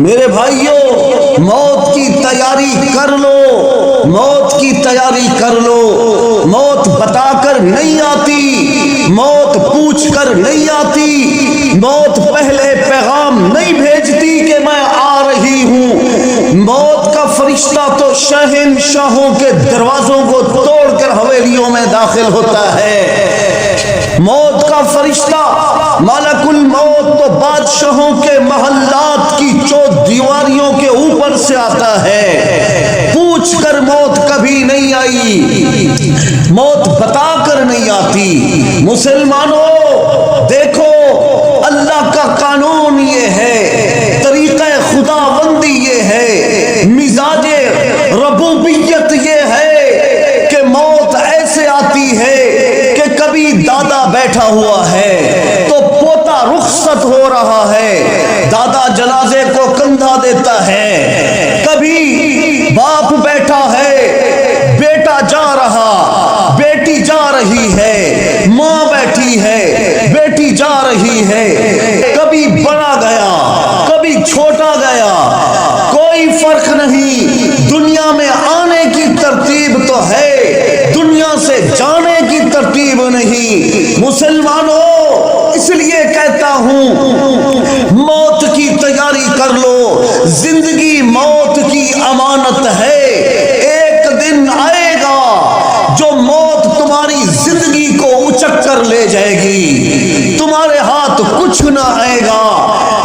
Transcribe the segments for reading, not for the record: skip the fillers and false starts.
میرے بھائیوں، موت کی تیاری کر لو، موت کی تیاری کر لو۔ موت بتا کر نہیں آتی، موت پوچھ کر نہیں آتی، موت پہلے پیغام نہیں بھیجتی کہ میں آ رہی ہوں۔ موت کا فرشتہ تو شہنشاہوں کے دروازوں کو توڑ کر حویلیوں میں داخل ہوتا ہے۔ موت کا فرشتہ ملک الموت تو بادشاہوں کے محلات کی چوک دیواریوں کے اوپر سے آتا ہے۔ پوچھ کر موت کبھی نہیں آئی، موت بتا کر نہیں آتی۔ مسلمانوں دیکھو، اللہ کا قانون یہ ہے، طریقہ خدا بندی یہ ہے، مزاج ربوبیت یہ ہے کہ موت ایسے آتی ہے کہ کبھی دادا بیٹھا ہوا ہے تو پوتا رخصت ہو رہا ہے، دادا جنازے کو کندھا دیتا ہے، کبھی باپ بیٹھا ہے، بیٹا جا رہا، بیٹی جا رہی ہے، ماں بیٹھی ہے، بیٹی جا رہی ہے، کبھی بڑا گیا کبھی چھوٹا گیا، کوئی فرق نہیں۔ دنیا میں آنے کی ترتیب تو ہے، دنیا سے جانے کی ترتیب نہیں۔ مسلمانوں، اس لیے کہتا ہوں موت کی تیاری کر لو۔ زندگی موت کی امانت ہے، ایک دن آئے گا جو موت تمہاری زندگی کو اچک کر لے جائے گی، تمہارے ہاتھ کچھ نہ آئے گا۔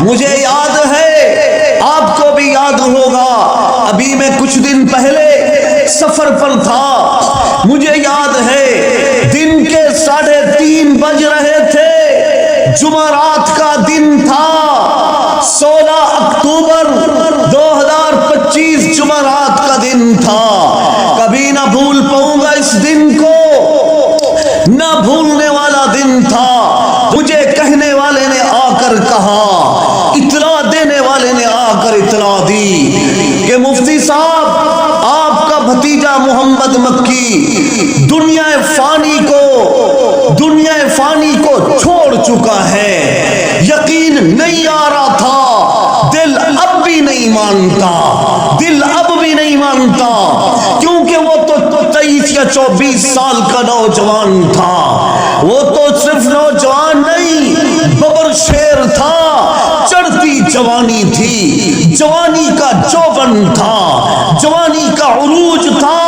مجھے یاد ہے، آپ کو بھی یاد ہوگا، ابھی میں کچھ دن پہلے سفر پر تھا، مجھے یاد ہے دن کے 3:30 بج رہے تھے، جمعرات کا دن تھا، 16 اکتوبر 2025 جمعرات کا دن تھا۔ کبھی نہ بھول پاؤں گا اس دن کو، نہ بھولنے والا دن تھا۔ مجھے کہنے والے نے آ کر کہا، اطلاع دینے والے نے آ کر اطلاع دی کہ مفتی صاحب، آپ کا بھتیجا محمد مکی دنیا فانی کو چھوڑ چکا ہے۔ یقین نہیں آ رہا تھا، دل اب بھی نہیں مانتا، دل اب بھی نہیں مانتا، کیونکہ وہ تو 23 یا 24 سال کا نوجوان تھا۔ وہ تو صرف نوجوان نہیں، ببر شیر تھا، چڑھتی جوانی تھی، جوانی کا جوبن تھا، جوانی کا عروج تھا۔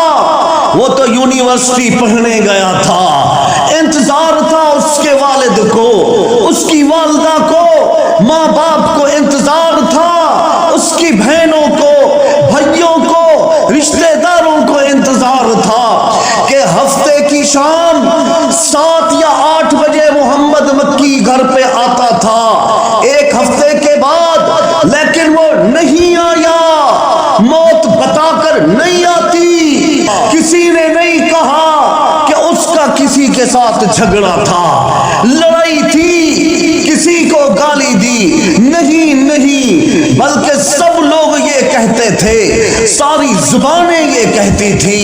وہ تو یونیورسٹی پڑھنے گیا تھا، انتظار تھا اس کے والد کو، اس کی والدہ کو، ماں باپ کو انتظار تھا، اس کی بہنوں کو، بھائیوں کو، رشتہ داروں کو انتظار تھا کہ ہفتے کی شام 7 یا 8 بجے محمد مکی گھر پہ آتا تھا، ایک ہفتے کے بعد، لیکن وہ نہیں آیا۔ موت بتا کر نہیں آتی۔ کسی نے نہیں کہا کہ اس کا کسی کے ساتھ جھگڑا تھا، لڑائی تھی، کسی کو گالی دی، نہیں، بلکہ سب لوگ یہ کہتے تھے، ساری زبانیں یہ کہتی تھی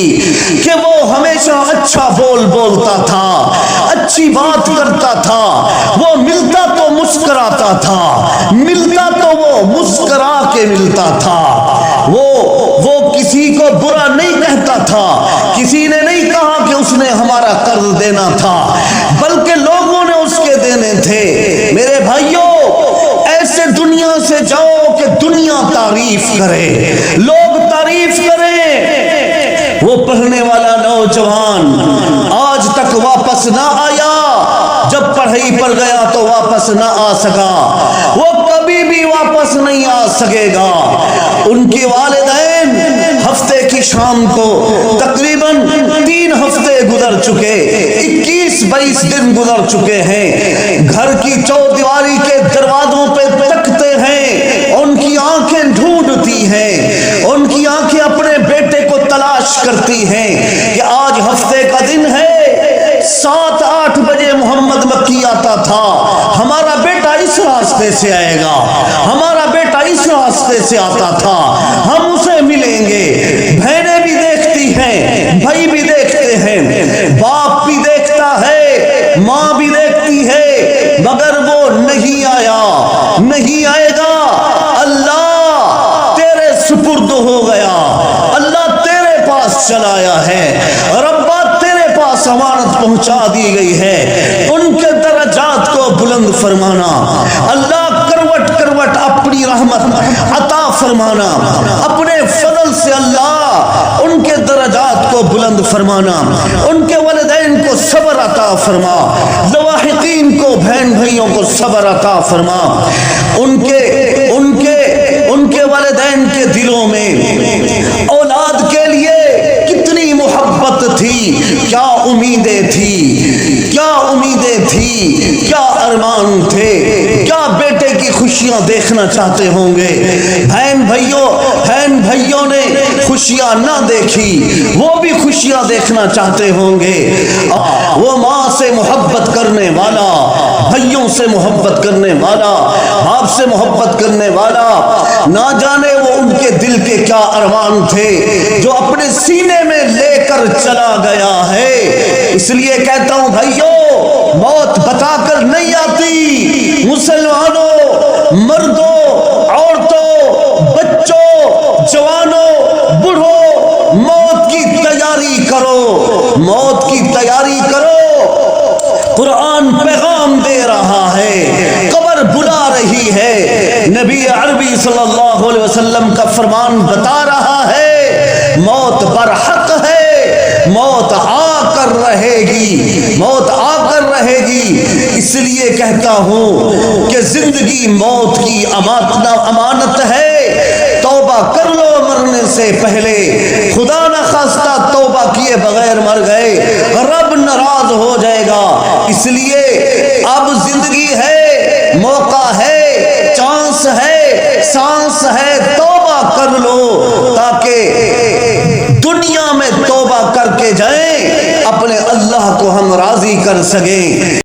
کہ وہ ہمیشہ اچھا بولتا تھا، اچھی بات کرتا تھا، وہ ملتا تو مسکراتا تھا، ملتا تو وہ مسکرا کے ملتا تھا، وہ کسی کو برا نہیں کہتا تھا، کسی نے نہیں کہا کہ اس نے ہمارا قرض دینا تھا، بلکہ لوگوں نے اس کے دینے تھے۔ میرے بھائیوں، ایسے دنیا سے جاؤ کہ دنیا تعریف کرے، لوگ تعریف کریں۔ وہ پڑھنے والا نوجوان آج تک واپس نہ آیا، جب پڑھائی پر گیا تو واپس نہ آ سکا، وہ کبھی بھی واپس نہیں آ سکے گا۔ ان کی والدین ہفتے کی شام کو تقریباً 3 ہفتے گزر چکے، 21-22 دن گزر چکے ہیں، گھر کی چودیواری کے دروازوں پہ تکتے ہیں، ان کی آنکھیں ڈھونڈتی ہیں، ان کی آنکھیں اپنے بیٹے کو تلاش کرتی ہیں کہ آج ہفتے کا دن ہے، 7-8 بجے محمد مکی آتا تھا، ہمارا بیٹا اس راستے سے آئے گا، ہمارا بیٹا اس راستے سے آتا تھا، ہم اسے ملیں گے۔ بہنیں بھی دیکھتی ہیں، بھائی بھی دیکھتے ہیں، باپ بھی دیکھتا ہے، ماں بھی دیکھتی ہے، مگر وہ نہیں آیا، نہیں آئے گا۔ اللہ چلایا ہے، ربا تیرے پاس امانت پہنچا دی گئی ہے، ان کے درجات کو بلند فرمانا، اللہ کروٹ کروٹ اپنی رحمت عطا فرمانا، اپنے فضل سے اللہ ان کے درجات کو بلند فرمانا، ان کے والدین کو صبر عطا فرما، لواحقین کو بہن بھائیوں کو صبر عطا فرما، ان کے والدین کے دلوں میں اولاد کے لیے کتنی محبت تھی، کیا امیدیں تھی، کیا امیدیں تھی، کیا ارمان تھے، کیا بیٹے کی خوشیاں دیکھنا چاہتے ہوں گے۔ بہن بھائیوں نے خوشیاں نہ دیکھی، وہ بھی خوشیاں دیکھنا چاہتے ہوں گے۔ وہ ماں سے محبت کرنے والا، بھائیوں سے محبت کرنے والا، باپ سے محبت کرنے والا، نہ جانے وہ ان کے دل کے کیا ارمان تھے جو اپنے سینے میں لے کر چلا گیا ہے۔ اس لیے کہتا ہوں بھائیوں، موت بتا کر نہیں آتی، مسلمانوں، مردوں، عورتوں، بچوں، جوانوں، بوڑھوں، موت کی تیاری کرو، موت کی تیاری کرو۔ قرآن پیغام دے رہا ہے، قبر بلا رہی ہے، نبی عربی صلی اللہ علیہ وسلم کا فرمان بتا رہا ہے، موت برحق ہے، موت آ کر رہے گی، موت آ کر رہے گی۔ اس لیے کہتا ہوں کہ زندگی موت کی امانت ہے، توبہ کر لو مرنے سے پہلے، خدا نہ خواستہ توبہ کیے بغیر مر گئے رب ناراض ہو جائے گا۔ اس لیے اب زندگی ہے، موقع ہے، چانس ہے، سانس ہے، توبہ کر لو تاکہ دنیا میں توبہ کر کے جائیں، اپنے اللہ کو ہم راضی کر سکیں۔